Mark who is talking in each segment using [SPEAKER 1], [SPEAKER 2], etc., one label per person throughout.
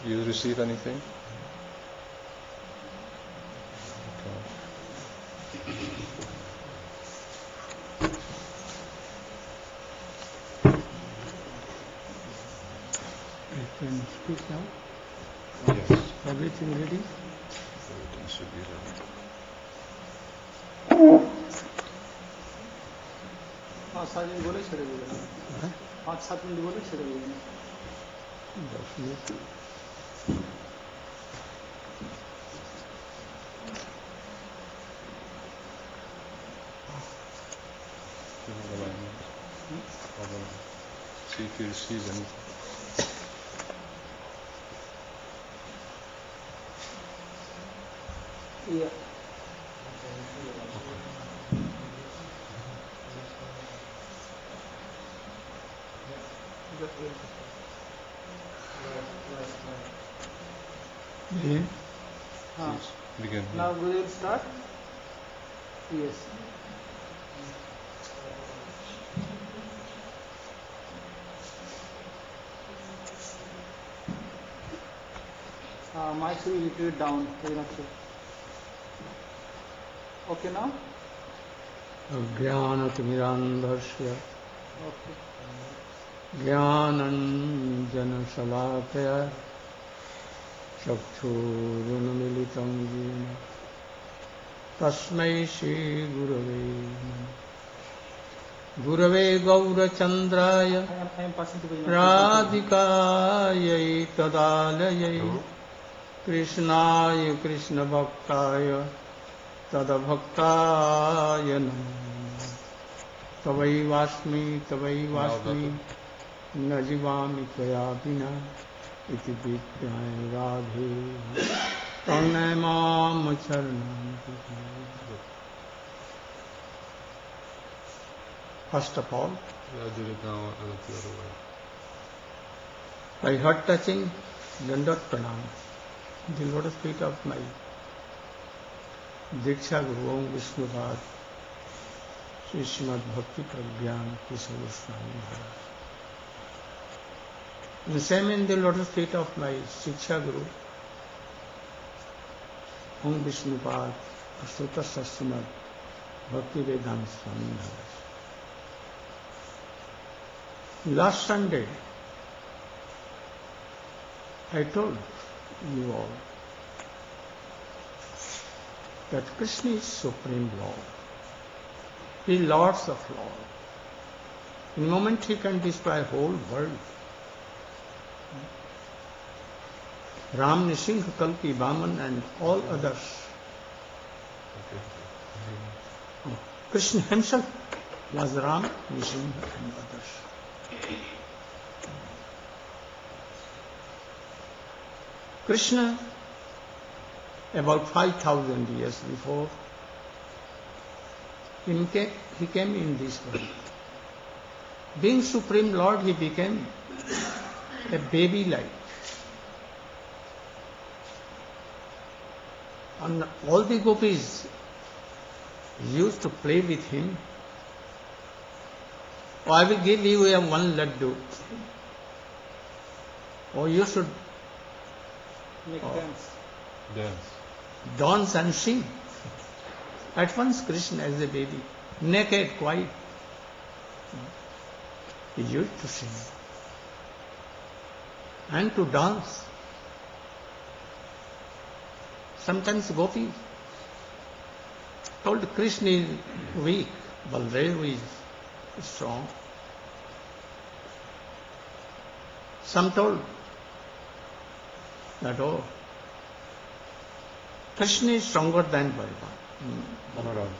[SPEAKER 1] You receive anything?
[SPEAKER 2] I can speak now.
[SPEAKER 1] Yes.
[SPEAKER 2] Everything ready?
[SPEAKER 1] Everything should be ready.
[SPEAKER 3] 5-7 minute बोले छड़े बोले 5-7 minute बोले छड़े बोले
[SPEAKER 2] 10 minute
[SPEAKER 1] See if you receive anything.
[SPEAKER 3] Yeah.
[SPEAKER 2] begin.
[SPEAKER 1] Please begin.
[SPEAKER 3] Now we will start. Yes. Mic should be little bit down. Very much so. Okay now.
[SPEAKER 2] ज्ञानतिमिरान्धस्य
[SPEAKER 3] Okay.
[SPEAKER 2] ज्ञानञ्जनशलाकया चक्षुरुन्मिलितं येन तस्मै श्रीगुरवे नमः। गुरवे गौरचन्द्राय
[SPEAKER 3] I am passing to the
[SPEAKER 2] राधिकायै तदालयै कृष्णाय कृष्णभक्ताय तदभक्ताय नमः। तवैवास्मि तवैवास्मि न जीवामि त्वया विना इति विज्ञाय राधे प्रणय मां शरणं Vraj. First of all,
[SPEAKER 1] Yeah, do it now. I look the other way.
[SPEAKER 2] by heart touching, Dandavat Pranam, the lotus feet of my Diksha Guru Om Vishnupad, Sri Srimad Bhakti Pragyan Kesava Goswami Maharaj. The same in the lotus feet of my Shiksha Guru, Om Vishnupad, Ashuta Srimad Bhakti Vedanta Swami Maharaj. Last Sunday, I told you all that Krishna is Supreme Lord. He is Lords of Lord. In a moment he can destroy whole world. Ram, Nisingha, Kalki, Vaman and all others.
[SPEAKER 1] Okay.
[SPEAKER 2] Krishna himself was Ram, Nisingha and others. Krishna, about 5,000 years before, he came in this world. Being Supreme Lord, he became a baby-like. And all the gopis used to play with him. Oh, I will give you one laddu. Oh, you should
[SPEAKER 3] Make dance.
[SPEAKER 2] dance and sing. At once Krishna as a baby, naked, quiet, he used to sing and to dance. Sometimes Gopi told Krishna is weak, Baldev is strong. Some told that, oh, Krishna is stronger than Balaram.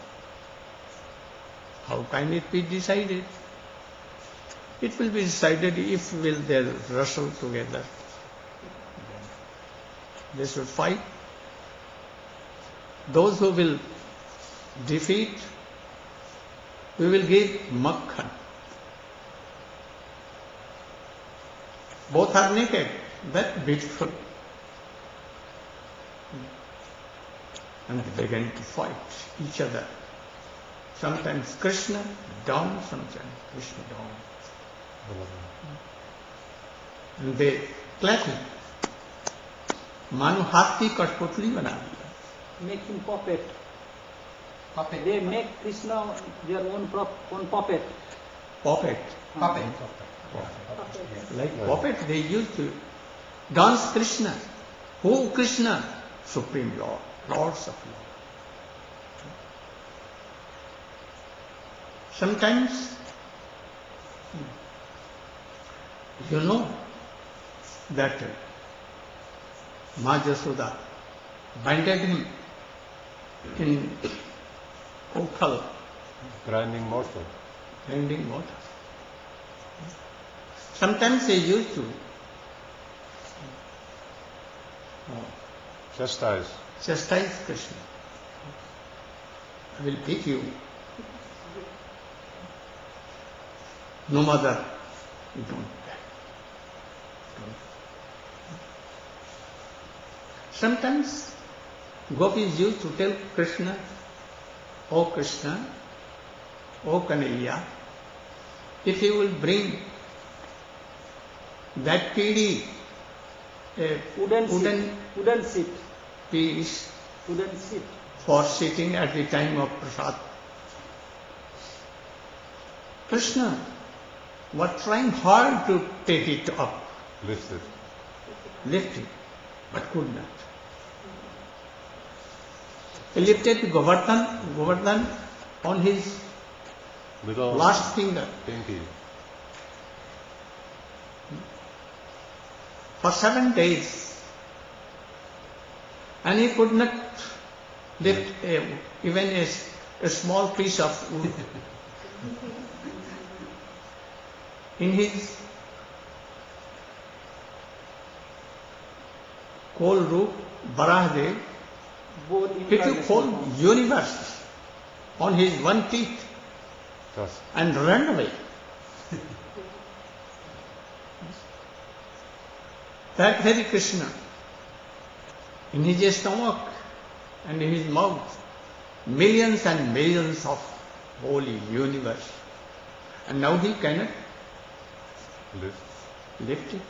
[SPEAKER 2] How can it be decided? It will be decided if will they wrestle together. They should fight. Those who will defeat, we will give Makhan. Both are naked, but beautiful. And they began to fight each other. Sometimes Krishna down, sometimes Krishna down. And they clapping. मानो हाथ की कठपुतली बना दिया.
[SPEAKER 3] Make him puppet.
[SPEAKER 4] Puppet.
[SPEAKER 3] They make Krishna their own puppet.
[SPEAKER 2] Puppet.
[SPEAKER 4] Puppet.
[SPEAKER 2] Like puppet, they used to dance Krishna. Who Krishna? Supreme Lord, Lords of Lord. Sometimes, you know that Ma Jasoda binded him in Okhal,
[SPEAKER 1] Grinding mortar.
[SPEAKER 2] grinding water. Sometimes they used to
[SPEAKER 1] Chastise.
[SPEAKER 2] chastise Krishna. I will beat you. No mother, you don't beg. Sometimes gopis used to tell Krishna, "O Krishna, O Kanhaiya, if you will bring that pidi, a
[SPEAKER 3] Wooden seat.
[SPEAKER 2] piece
[SPEAKER 3] Wooden seat.
[SPEAKER 2] for sitting at the time of prasad." Krishna was trying hard to take it up,
[SPEAKER 1] Lifted.
[SPEAKER 2] lift it, but could not. He lifted Govardhan on his
[SPEAKER 1] Little
[SPEAKER 2] last finger
[SPEAKER 1] pinky.
[SPEAKER 2] for 7 days, and he could not lift even a small piece of wood. In his whole root, Barahadev,
[SPEAKER 3] Both
[SPEAKER 2] he took whole
[SPEAKER 3] incarnations.
[SPEAKER 2] universe on his one teeth
[SPEAKER 1] Just
[SPEAKER 2] and ran away. That very Krishna, in his stomach and in his mouth, millions and millions of holy universe. And now he cannot
[SPEAKER 1] lift.
[SPEAKER 2] lift it.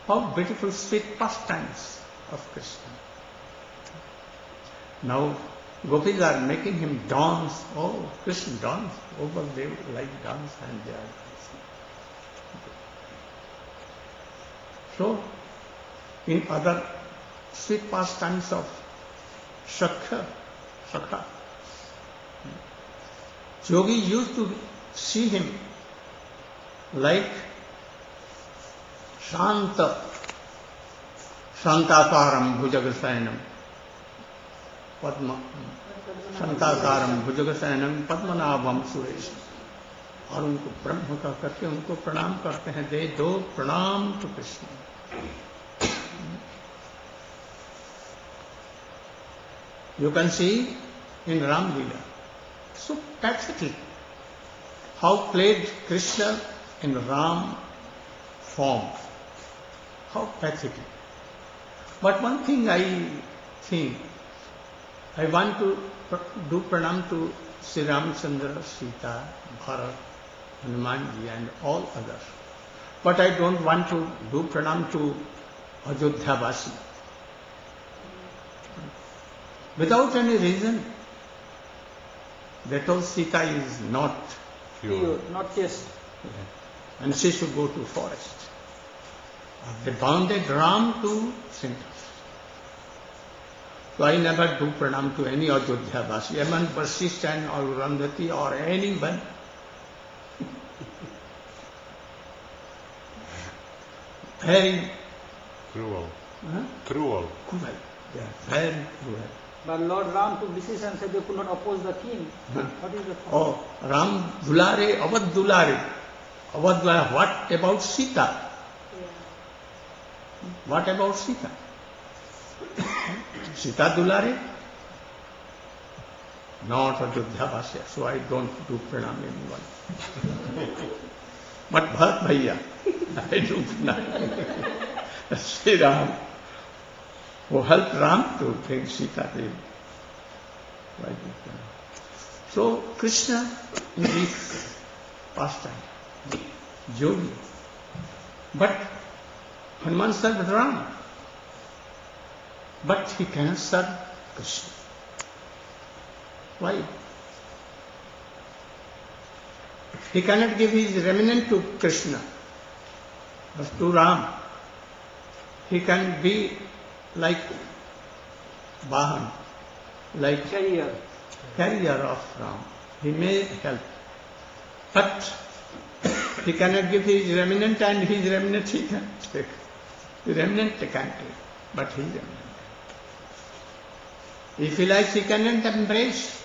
[SPEAKER 2] How beautiful sweet pastimes of Krishna. Now gopis are making him dance. Oh, Krishna dance. Over they like dance and they are dancing. So, in other sweet pastimes of Sakha, yogi used to see him like Shantakaram Bhujagasayanam Shantakaram Bhujagasayanam Padmanabham Suresh. और उनको ब्रह्म का करके उनको प्रणाम करते हैं. दे दो प्रणाम to Krishna. You can see in Ram Leela, so pathetic how played Krishna in Ram form. How pathetic. But one thing I think, I want to do pranam to Sri Ramchandra, Sita, Bharat, Hanumanji and all others. But I don't want to do pranam to Ajodhya Vasi. Without any reason. They told Sita is not
[SPEAKER 3] Pure, not chaste.
[SPEAKER 2] and she should go to forest. They bounded Ram to center. So I never do pranam to any Ajodhya Vasi, even Vasishtha or Randhati or anyone. Very
[SPEAKER 1] Cruel.
[SPEAKER 2] huh?
[SPEAKER 1] Cruel.
[SPEAKER 2] Cruel. They are very cruel.
[SPEAKER 3] But Lord Ram took decision and said they could not oppose the king. What is the problem?
[SPEAKER 2] Oh, Ram Dulare, Avad Dulare. Avad Dulare. What about Sita? What about Sita? Sita Dulare? Not Ajodhya Vasya, so I don't do pranam anyone. But Bharat Bhaiya, I do pranam. Sri Ram, who helped Ram to bring Sita to him. Why do pranam? So Krishna in this pastime, yogi. But Hanuman served Ram, but he cannot serve Krishna. Why? He cannot give his remnant to Krishna, but to Ram. He can be like Vahan, like
[SPEAKER 3] carrier.
[SPEAKER 2] carrier of Ram. He may help, but he cannot give his remnant, and his remnant he can take. The remnant he can take, but his remnant. If he likes, he cannot embrace.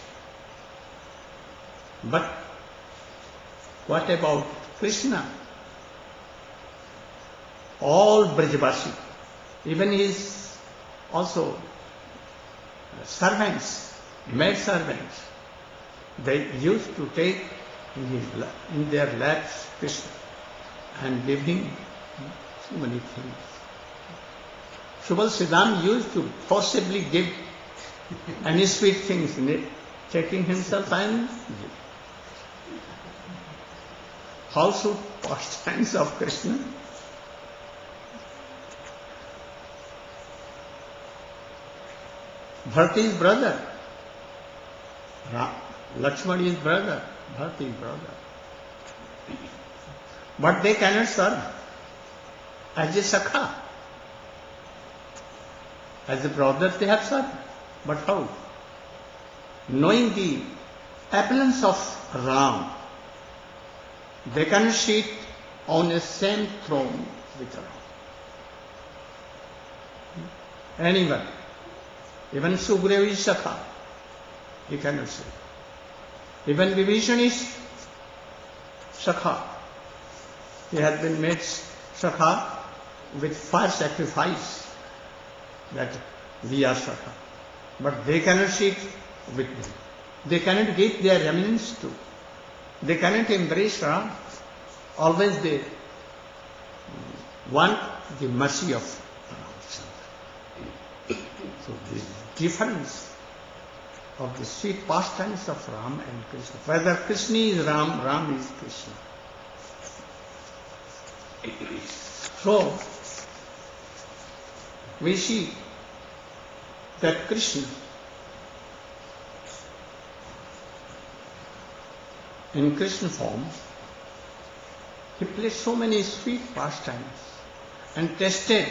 [SPEAKER 2] But what about Krishna? All Brajavasi, even his also servants, maid servants, they used to take in their laps Krishna and give him so many things. Subal Siddham used to possibly give any sweet things in it, taking himself and give. How should pastimes of Krishna? Bharata is brother. Lakshmana is brother. Bharata is brother. But they cannot serve as a Sakha. As a brother they have served. But how? Knowing the appellance of Ram, they cannot sit on the same throne with Ram. Anyone, even Sugriva is Sakha, he cannot sit. Even Vibhishan is Sakha. He has been made Sakha with fire sacrifice, that we are Sakha. But they cannot sit with them. They cannot give their remnants to. They cannot embrace Ram. Always they want the mercy of Ram. So the difference of the sweet pastimes of Ram and Krishna. Whether Krishna is Ram, Ram is Krishna. So we see that Krishna in Krishna form, he played so many sweet pastimes and tested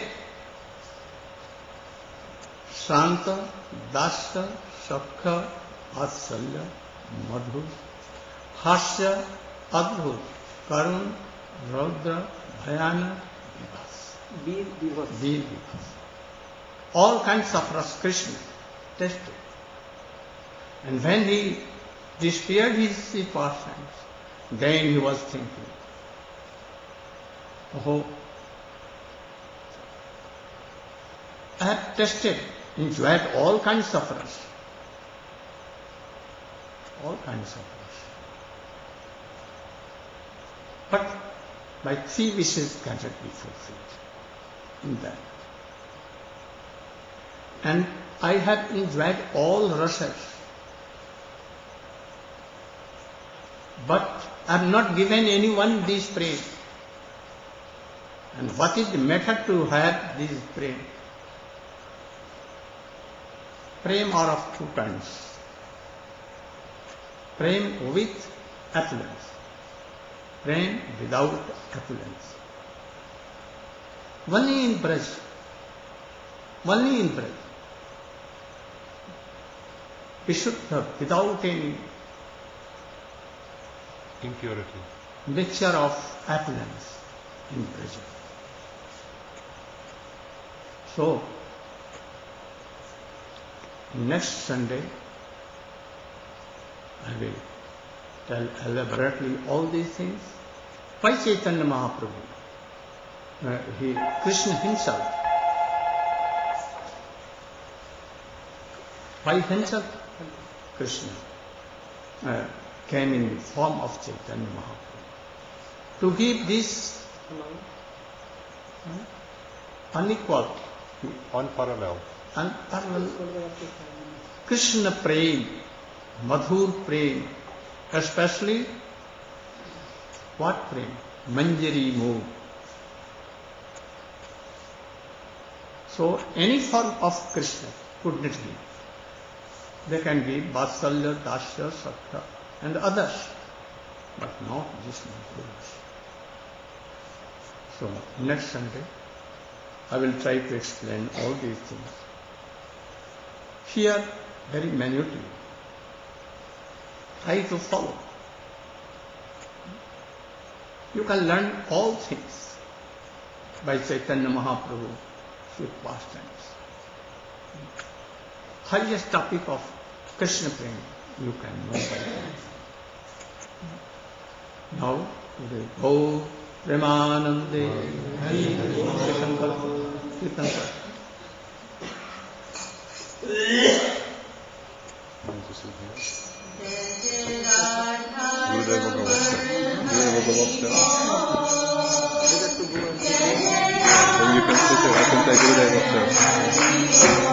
[SPEAKER 2] Shanta, Dasya, Sakha, Vatsalya, Madhur, Hasya, Adbhut, Karun, Raudra, Bhayana, Vivas.
[SPEAKER 3] Veer Vivas.
[SPEAKER 2] Veer Vivas. All kinds of rasa Krishna tested. And when he despaired his pastimes, then he was thinking, oh, I have tested, enjoyed all kinds of rasa. All kinds of rasa. But my three wishes cannot be fulfilled in that. And I have enjoyed all rasas, but I have not given anyone this prem. And what is the method to have this prem? Prem are of two kinds. Prem with affluence, prem without affluence. Only in Braj. Only in Braj. Vishuddha, without any
[SPEAKER 1] impurity.
[SPEAKER 2] mixture of affluence in Braj. So, next Sunday, I will tell elaborately all these things. Why Chaitanya Mahaprabhu? Krishna himself. Why himself? Krishna came in the form of Chaitanya Mahaprabhu to give this unequal,
[SPEAKER 1] Unparalleled.
[SPEAKER 2] unparalleled Krishna prem, Madhur prem, especially what prem? Manjari mood. So any form of Krishna could not give. They can give Vatsalya, Dasya, Sakya and others, but not this Mahaprabhu. So next Sunday I will try to explain all these things. Here very minutely. Try to follow. You can learn all things by Chaitanya Mahaprabhu, sweet pastimes. Highest topic of Krishna Prema you can know by that. Now, today, Go Premanande Hari Shankar Kirtan.
[SPEAKER 1] Gurudeva Gavaskar. Then you can sit there. I can say Gurudeva Gavaskar.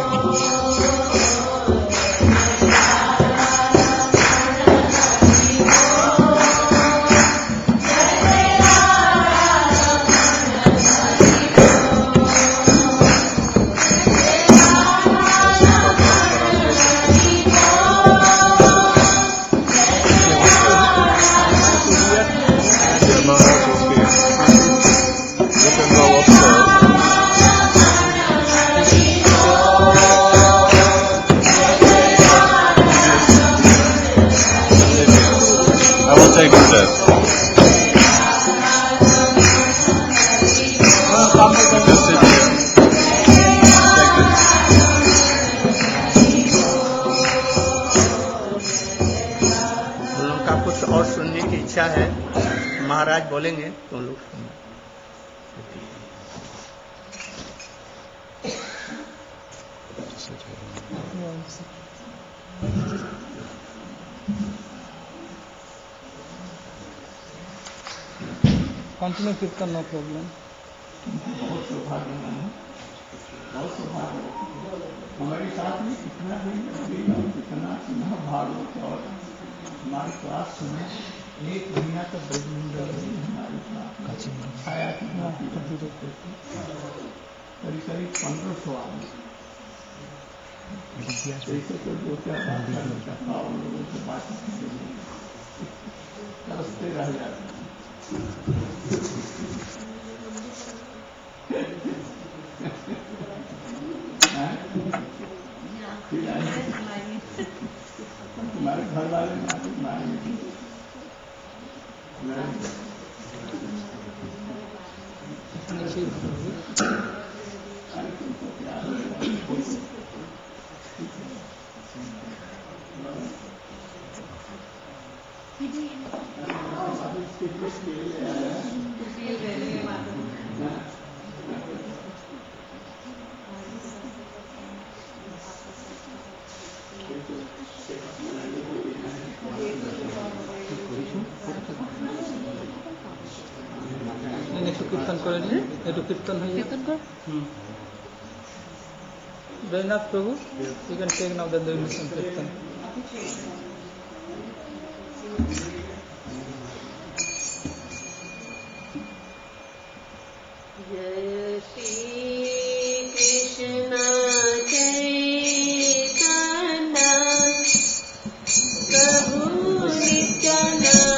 [SPEAKER 1] Take a step. Just sit here. Take this.
[SPEAKER 2] उन लोगों का कुछ और सुनने की इच्छा है, महाराज बोलेंगे तो लोग सुनना।
[SPEAKER 3] कंटिन्यू कीर्तन, नो प्रॉब्लम।
[SPEAKER 2] बहुत सौभाग्य है, बहुत सौभाग्य। हमारे साथ में कितना भी कितना सुना भागवत और हमारी क्लास सुने, 1 महीना तक ब्रजमंडल हमारी क्लास छाया की करीब 1500 आदमी। ऐसे तो 2-4 था उन लोगों से बातचीत तरसते रह जाते। तुम्हारे घर वाले कीर्तन करेंगे, ये तो कीर्तन है। जयनाथ प्रभु, you can take now the donation कीर्तन।
[SPEAKER 5] जय श्री कृष्ण चैतन्य प्रभु नित्यानंद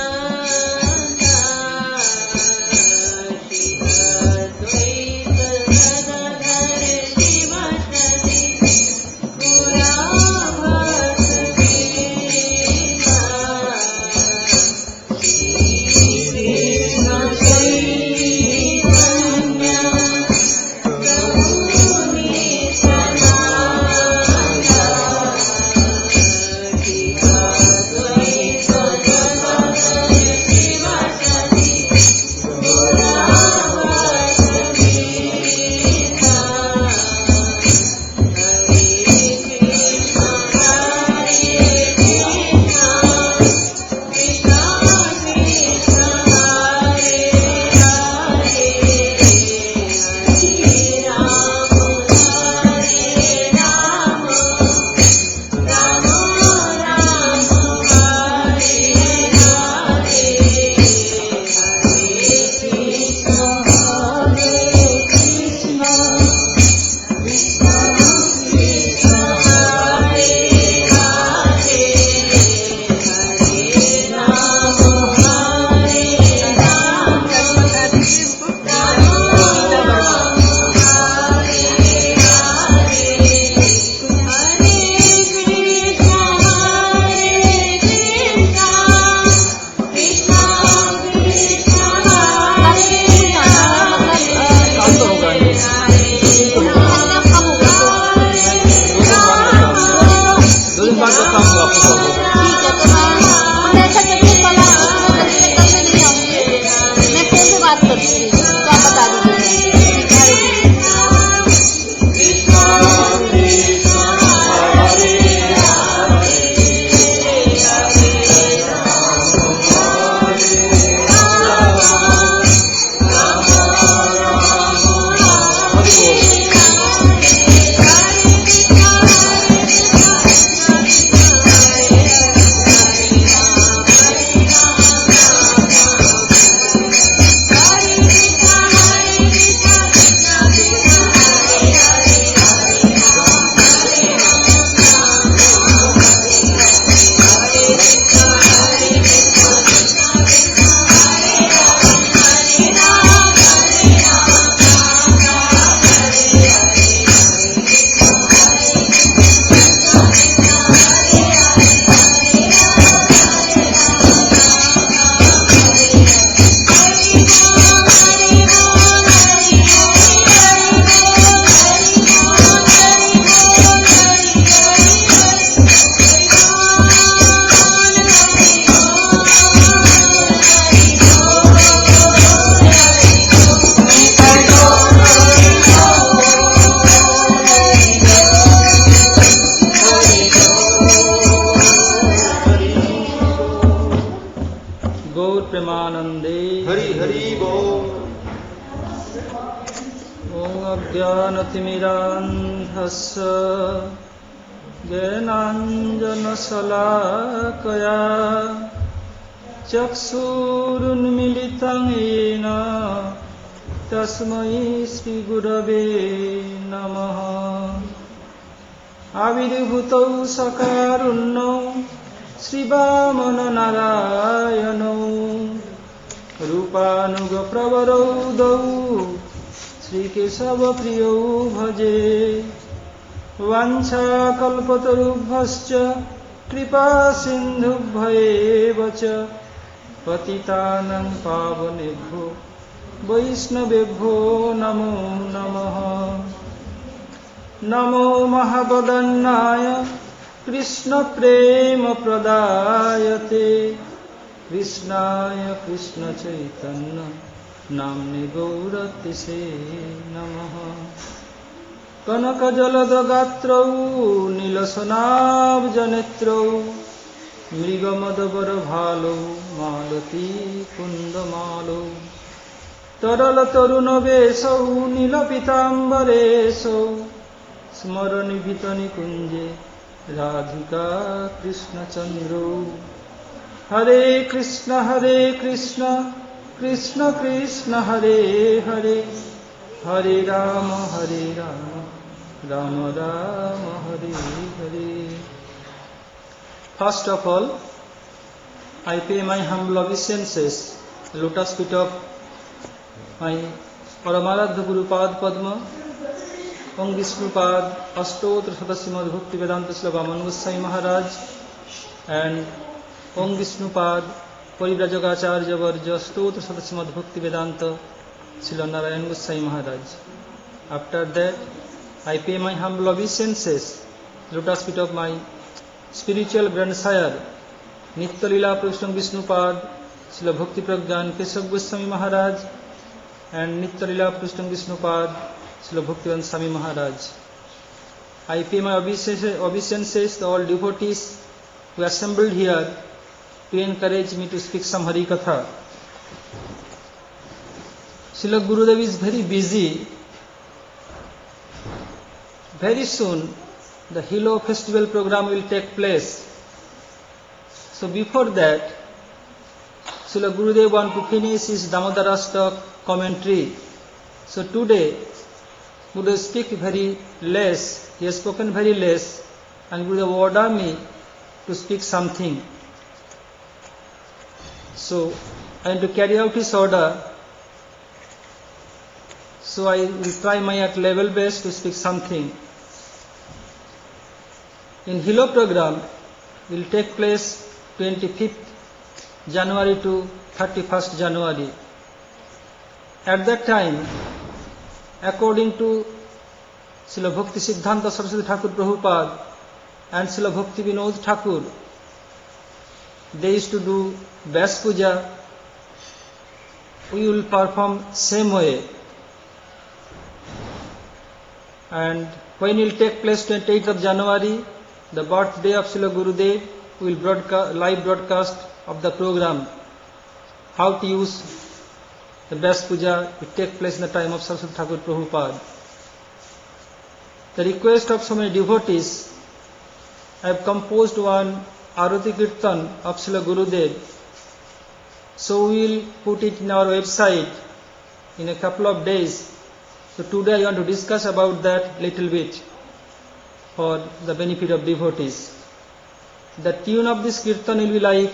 [SPEAKER 6] वन्दे
[SPEAKER 7] हरि हरि बोल।
[SPEAKER 6] ॐ अज्ञानतिमिरान्धस्य ज्ञानाञ्जनशलाकया चक्षुरुन्मिलितं येन तस्मै श्रीगुरवे नमः। आविर्भूतौ सकारुण्यौ श्रीवामननारायणौ रूपानुगप्रवरौ द्वौ श्रीकेशवप्रियौ भजे। वाञ्छाकल्पतरुभ्यश्च कृपासिन्धुभ्येव च पतितानां पावनेभ्यो वैष्णवेभ्यो नमो नमः। नमो महावदन्नाय कृष्णप्रेमप्रदायते कृष्णाय कृष्णचैतन्य नाम्ने गौरतिसे नमः। कनकजलदगात्रौ नीलसनाब्जनेत्रौ मृगमदवरभालौ मालती कुन्दमालौ तरलतरुणवेशौ नीलपीताम्बरेशौ स्मरनिभितनिकुञ्जे राधिका कृष्णचन्द्रौ। हरे Krishna Krishna Krishna Hare Hare Hare Ram Ram Ram Hare Hare. First of all, I pay my humble obeisances, lotus feet of my Paramaradha Guru Pad Padma, Om Vishnupad, Ashtotra Sadasimad Bhakti Vedanta Slava Goswami Maharaj, and Om Vishnupad, Parivrajagacharya Varja, Ashtotra Sadasimad Bhakti Vedanta Srila Narayan Goswami Maharaj. After that, I pay my humble obeisances, lotus feet of my spiritual grandsire, Nitya Lila Prabhu Vishnupad, Srila Bhakti Pragyan Keshav Goswami Maharaj, and Nitya Lila Prabhu Vishnupad, Srila Bhaktivedanta Swami Maharaj. I pay my obeisances to all devotees who assembled here to encourage me to speak some Hari Katha. Srila Gurudev is very busy. Very soon the Hilo festival program will take place. So before that, Srila Gurudev wants to finish his Damodarashtak commentary. So today, Gurudev speak very less. He has spoken very less, and Gurudev ordered me to speak something. So I am to carry out his order. So I will try my at level best to speak something. In Hilo program will take place 25th January to 31st January. At that time, according to Srila Bhakti Siddhanta Saraswati Thakur Prabhupada and Srila Bhakti Vinod Thakur, they used to do Vyas Puja. We will perform same way. And when it will take place 28th of January, the birthday of Srila Gurudev, we will live broadcast of the program. How to use the Vyas Puja, it takes place in the time of Saraswati Thakur Prabhupada. The request of so many devotees, I have composed one Arati Kirtan of Srila Gurudev. So we will put it in our website in a couple of days. So today I want to discuss about that little bit for the benefit of devotees. The tune of this Kirtan will be like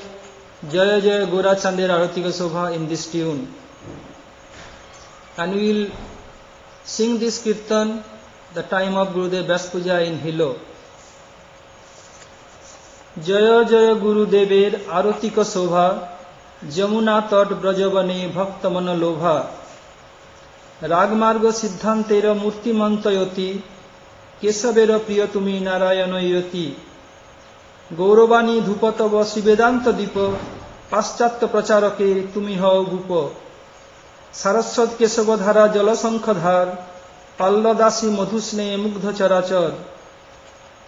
[SPEAKER 6] Jaya Jaya Gora Chander Aratika Sobha in this tune. And we will sing this Kirtan the time of Gurudev Vyas Puja in Hilo. Jaya Jaya Gurudever Aratika Sobha Jamuna Tat Brajavane Bhakta Mana Lobha Ragmarga Siddhantera Murti Mantayoti Kesavera Priyatumi Narayanayoti Gauravani Dhupatava Srivedanta Dipa Paschatya Pracharake Tumi Hao Gupa Saraswat Kesavadhara Jalasankhadhar Palladasi Madhusne Mugdha Charachar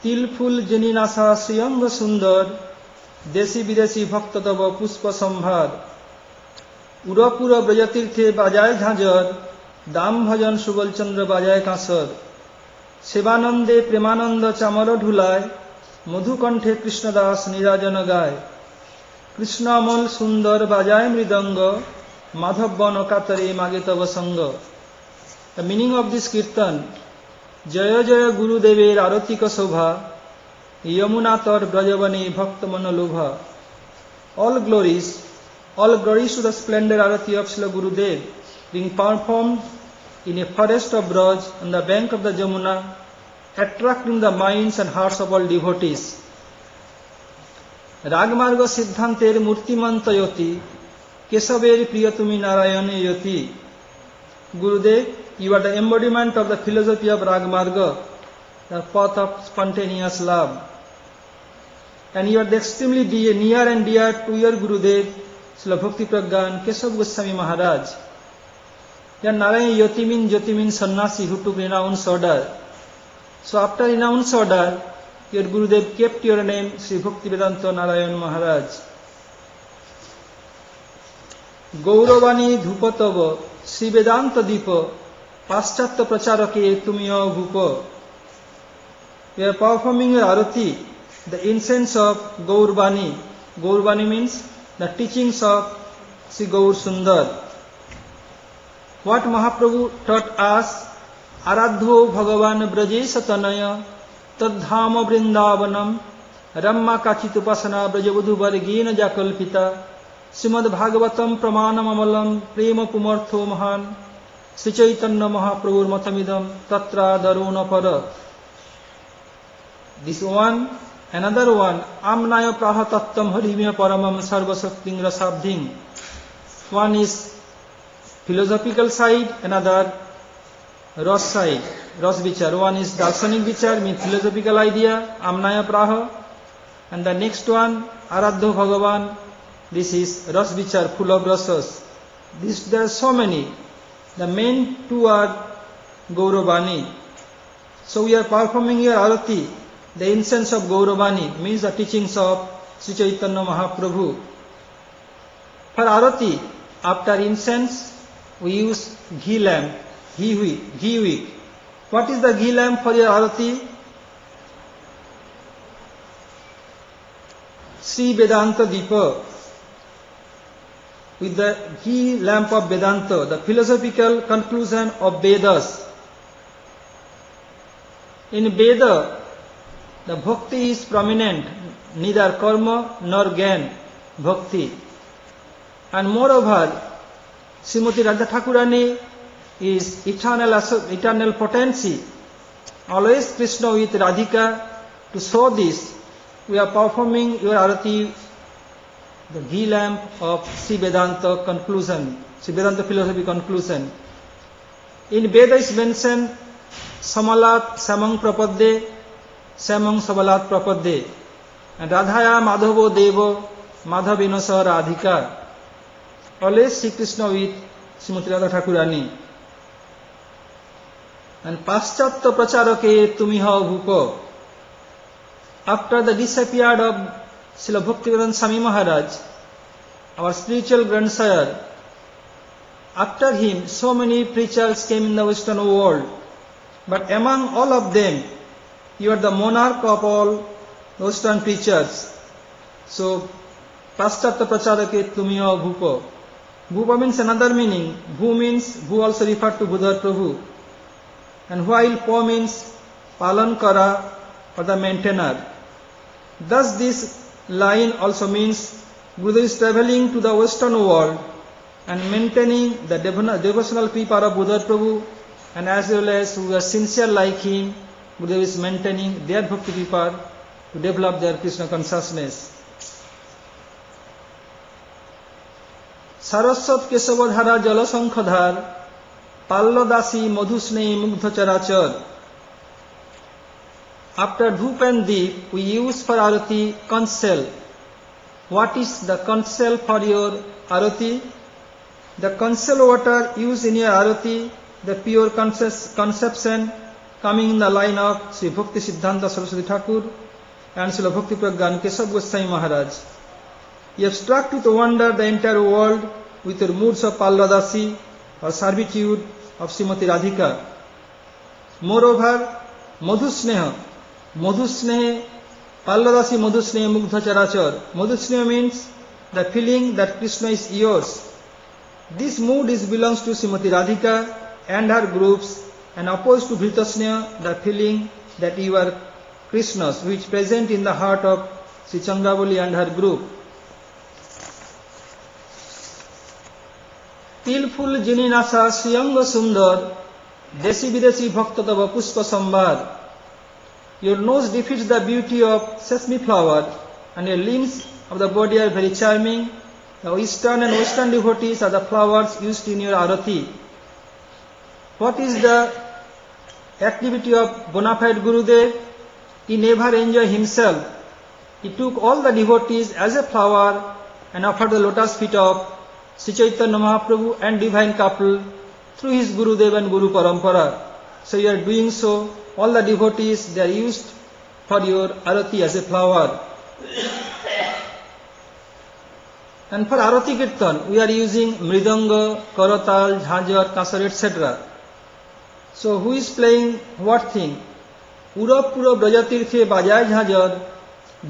[SPEAKER 6] Tilful Janinasa Sriyanga Sundar Desi Videsi Bhaktadava Puspa Sambhar উরপুর ব্রজতীর্থে বাজায় ঝাঁঝর, দাম ভজন সুবলচন্দ্র বাজায় কাঁসর। সেবানন্দে প্রেমানন্দ চামর ঢুলায়, মধুকণ্ঠে কৃষ্ণদাস নিরাজন গায়। কৃষ্ণ অমল সুন্দর বাজায় মৃদঙ্গ, মাধব বন কাতরে মাগে তব সঙ্গ। The meaning of this kirtan: জয় জয় গুরুদেবের আরতিক শোভা, যমুনা তর ব্রজবনে ভক্ত মনোলোভা। All glories to the splendid arati of Srila Gurudev, being performed in a forest of Braj on the bank of the Jamuna, attracting the minds and hearts of all devotees. রাগমার্গ সিদ্ধান্তের মূর্তিমন্ত যতি, কেশবের প্রিয় তুমি নারায়ণে যতি। Gurudev, you are the embodiment of the philosophy of Ragmarga, the path of spontaneous love. And you are the extremely near and dear to your Gurudev, Srila Bhakti Pragyan Keshav Goswami Maharaj. Then Narayan Jyoti means sannyasi who took renounced order. So after renounced order, your Gurudev kept your name Sri Bhaktivedanta Narayan Maharaj. Gauravani Dhupatav Sri Vedanta Deepa Paschatya Pracharake Tumiyo Bhupa. We are performing your arati, the incense of Gauravani. Gauravani means the teachings of Sri Gaur Sundar. What Mahaprabhu taught us, Aradho Bhagavan Brajesh Tanaya Tadhama Vrindavanam Ramma Kachitupasana Brajavadhu Vargena Jakalpita Srimad Bhagavatam Pramanam Amalam Prema Pumartho Mahan Sri Chaitanya Mahaprabhu Mathamidam Tatra Daruna Para. This one, another one, Amnaya Prahatattam Harimya Paramam Sarvasakting Rasabdhing. One is philosophical side, another Ras side, Ras Vichar. One is Darshanik Vichar, means philosophical idea, Amnaya Praha. And the next one, Aradho Bhagavan, this is Ras Vichar, full of rasas. There are so many. The main two are Gauravani. So we are performing here arati, the incense of Gauravani, means the teachings of Sri Chaitanya Mahaprabhu. For arati, after incense, we use ghee lamp, ghee wick. What is the ghee lamp for your arati? Sri Vedanta Deepa. With the ghee lamp of Vedanta, the philosophical conclusion of Vedas. In Veda, the bhakti is prominent, neither karma nor gyan bhakti. And moreover, Srimati Radha Thakurani is eternal potency. Always Krishna with Radhika. To show this, we are performing your arati, the ghee lamp of Sri Vedanta conclusion, Sri Vedanta philosophy conclusion. In Veda is mentioned Samalat Samang Prapadde, Samang Sabalat Prapadde, and Radhaya Madhavo Devo Madhavino Sa Radhika. Always Sri Krishna with Srimati Radha Thakurani. And Paschatya Pracharake Tumiha Bhupa. After the disappeared of Srila Bhaktivedanta Swami Maharaj, our spiritual grandsire, after him so many preachers came in the Western world, but among all of them, you are the monarch of all Western preachers. So, Paschatya Pracharake Tumiyo Bhupa. Bhupa means another meaning. Bhu means, Bhu also referred to Buddha Prabhu. And while Po means Palankara or the maintainer. Thus this line also means Buddha is traveling to the Western world and maintaining the devotional people of Buddha Prabhu, and as well as who are sincere like him, Buddha is maintaining their bhakti people to develop their Krishna consciousness. Saraswat Kesavadhara Jalasankhadhar Palladasi Madhusnei Mugdha Charachar. After Dhup and Deep, we use for arati conch shell. What is the conch shell for your arati? The conch shell water used in your arati, the pure conception coming in the line of Sri Bhakti Siddhanta Saraswati Thakur and Srila Bhakti Pragyan Keshav Goswami Maharaj. You have struck with wonder the entire world with your moods of Palladasi or servitude of Srimati Radhika. Moreover, Madhusneha. Madhusneha, Palladasi Madhusneha Mugdha Charachar. Madhusneha means the feeling that Krishna is yours. This mood belongs to Srimati Radhika and her groups, and opposed to Dhritasneha, the feeling that you are Krishna's, which is present in the heart of Sri Chandravali and her group. तिलफुल जिनी नासा श्रियंग सुंदर देसी विदेशी भक्त तव पुष्प संभार. Your nose defeats the beauty of sesame flower, and your limbs of the body are very charming. The Eastern and Western devotees are the flowers used in your arati. What is the activity of bona fide Gurudev? He never enjoyed himself. He took all the devotees as a flower and offered the lotus feet of Sri Chaitanya Mahaprabhu and divine couple through his Gurudev and Guru Parampara. So you are doing so. All the devotees, they are used for your arati as a flower. And for arati kirtan, we are using mridanga, karatal, jhajar, kasar, etc. So who is playing what thing? Urab Purab Brajatirthe Bajay Jhajar,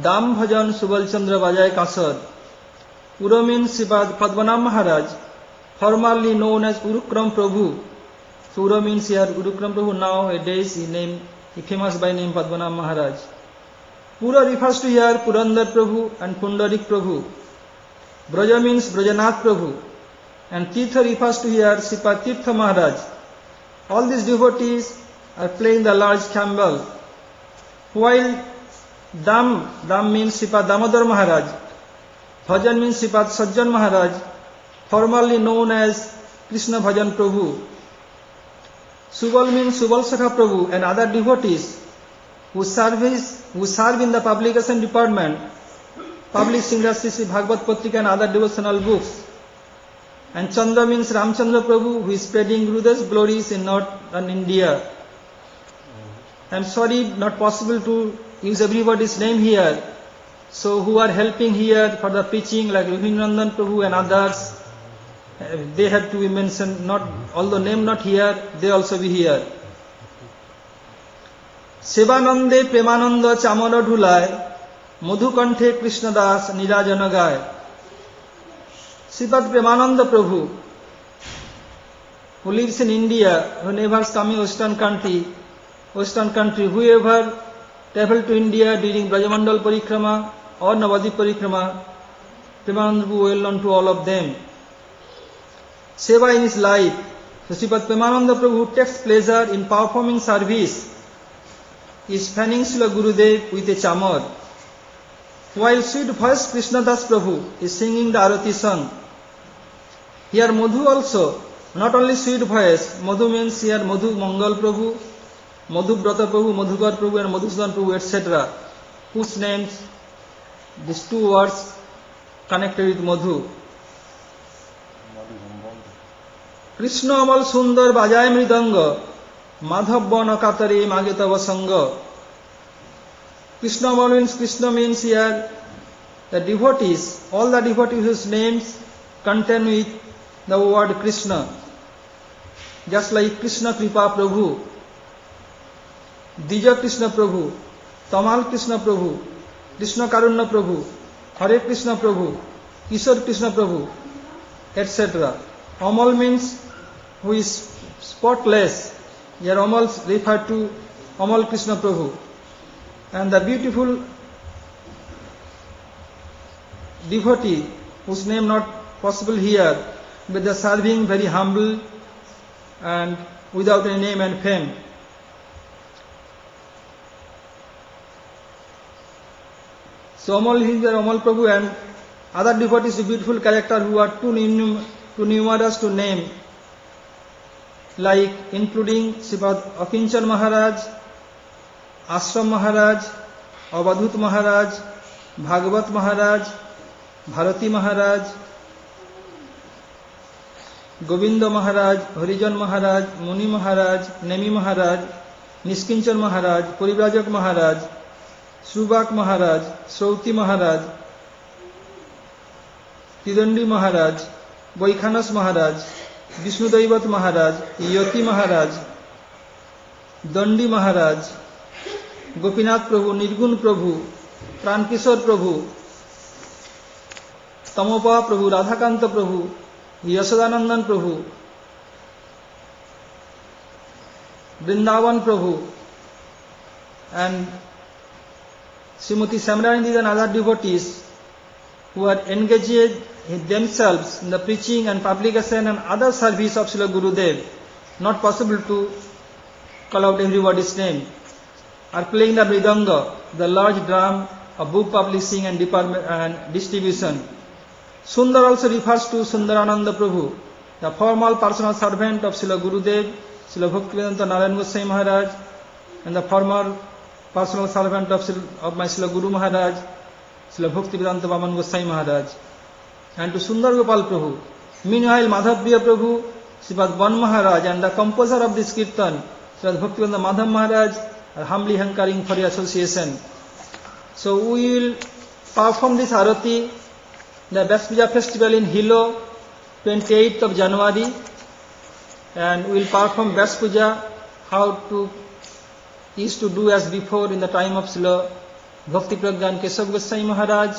[SPEAKER 6] Dam Bhajan Subal Chandra Bajay Kasar. Ura means Sripad Padmanabh Maharaj, formerly known as Urukram Prabhu. So Ura means here Urukram Prabhu, nowadays he famous by name Padmanabh Maharaj. Pura refers to here Purandar Prabhu and Pundarik Prabhu. Braja means Brajanath Prabhu. And Tirtha refers to here Sripad Tirtha Maharaj. All these devotees are playing the large cymbal. While Dam means Sripad Damodar Maharaj. Bhajan means Sripad Sajjan Maharaj, formerly known as Krishna Bhajan Prabhu. Subal means Subal Sakha Prabhu and other devotees who serve in the publication department, publishing the Sri Bhagavad Patrika and other devotional books. And Chandra means Ramchandra Prabhu, who is spreading Gurudev's glories in northern India. I am sorry, not possible to use everybody's name here. So who are helping here for the preaching, like Rohinandan Prabhu and others, they have to be mentioned, not, although name not here, they also be here. Sevanande Premananda Chamara Dhulai, Madhukanthe Krishnadas Nirajanagai. Sripad Premananda Prabhu, who lives in India, who never come in Western country, whoever traveled to India during Brajamandal Parikrama or Navadip Parikrama, Premananda Prabhu well known to all of them. Seva in his life. So Sripad Premananda Prabhu takes pleasure in performing service, is fanning Srila Gurudev with a chamar. While sweet voiced Krishnadas Prabhu is singing the Arati song. Here Madhu also, not only sweet voice, Madhu means here Madhu Mangal Prabhu, Madhu Brata Prabhu, Madhukar Prabhu and Madhusudan Prabhu, etc. Whose names, these two words connected with Madhu. Krishna Amal Sundar Bajay Mridanga, Madhav Banakatare Magetava Sangha. Krishna Amal means here the devotees, all the devotees whose names contain with the word Krishna. Just like Krishna Kripa Prabhu, Dija Krishna Prabhu, Tamal Krishna Prabhu, Krishna Karuna Prabhu, Hare Krishna Prabhu, Kishore Krishna Prabhu, etc. Amal means who is spotless. Here Amal referred to Amal Krishna Prabhu. And the beautiful devotee whose name not possible here, but the serving very humble and without any name and fame. So Amal here, Amal Prabhu and other devotees of beautiful character who are too numerous to name, like including Sripad Akinchan Maharaj, Ashram Maharaj, Avadhut Maharaj, Bhagavat Maharaj, Bharati Maharaj, Govinda Maharaj, Harijan Maharaj, Muni Maharaj, Nemi Maharaj, Niskinchan Maharaj, Purivrajak Maharaj, Srubak Maharaj, Srauti Maharaj, Tidandi Maharaj, বৈখানস মহারাজ, বিষ্ণুদৈবত মহারাজ, ইয়তি মহারাজ, দণ্ডী মহারাজ, গোপীনাথ প্রভু, নির্গুণ প্রভু, প্রাণকিশোর প্রভু, তমোপা প্রভু, রাধাকান্ত প্রভু, যশোদানন্দন প্রভু, Vrindavan Prabhu, and Srimati Samranidhi and other devotees who are engaged themselves in the preaching and publication and other service of Srila Gurudev, not possible to call out everybody's name, are playing the mridanga, the large drum of book publishing and distribution. Sundar also refers to Sundarananda Prabhu, the formal personal servant of Srila Gurudev, Srila Bhaktivedanta Narayan Goswami Maharaj, and the former personal servant of my Srila Guru Maharaj, Srila Bhaktivedanta Vaman Goswami Maharaj, and to Sundar Gopal Prabhu. Meanwhile, Madhavpriya Prabhu, Srimad Ban Maharaj, and the composer of this kirtan, Srila Bhaktivedanta Madhav Maharaj, are humbly hankering for your association. So we will perform this arati, the Vyas Puja festival in Hilo, 28th of January, and we will perform Vyas Puja how to used to do as before in the time of Srila Bhakti Pragyan Keshav Goswami Maharaj,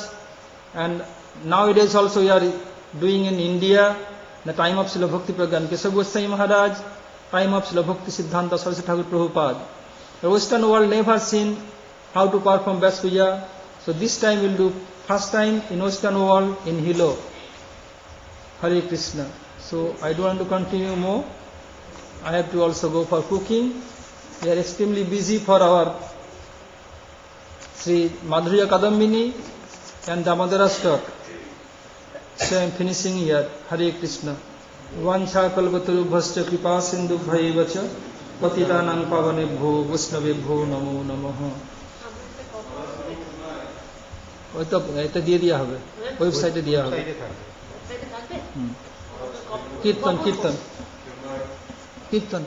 [SPEAKER 6] and nowadays also we are doing in India, the time of Srila Bhakti Pragyan Keshav Goswami Maharaj, time of Srila Bhakti Siddhanta Saraswati Thakur Prabhupada. The Western world never seen how to perform Vyas Puja, so this time we will do first time in Western world in Hilo. Hare Krishna. So I don't want to continue more. I have to also go for cooking. We are extremely busy for our Sri Madhurya Kadambini and Damodara stock. So I am finishing here. Hare Krishna. Vancha kalpatarubhascha kripa sindhu bhaivacha patitanang pavanebhyo vaishnavebhyo namo namaha. ওই তো এটা দিয়ে দেওয়া হবে, ওয়েবসাইটে দেওয়া হবে। কীর্তন কীর্তন কীর্তন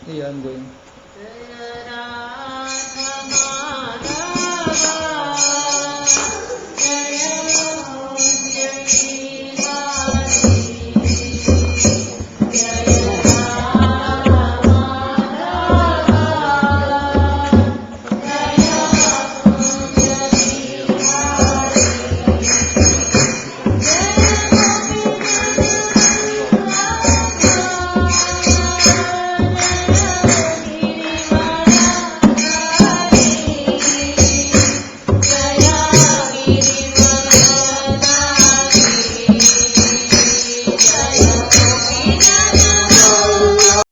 [SPEAKER 6] I am going.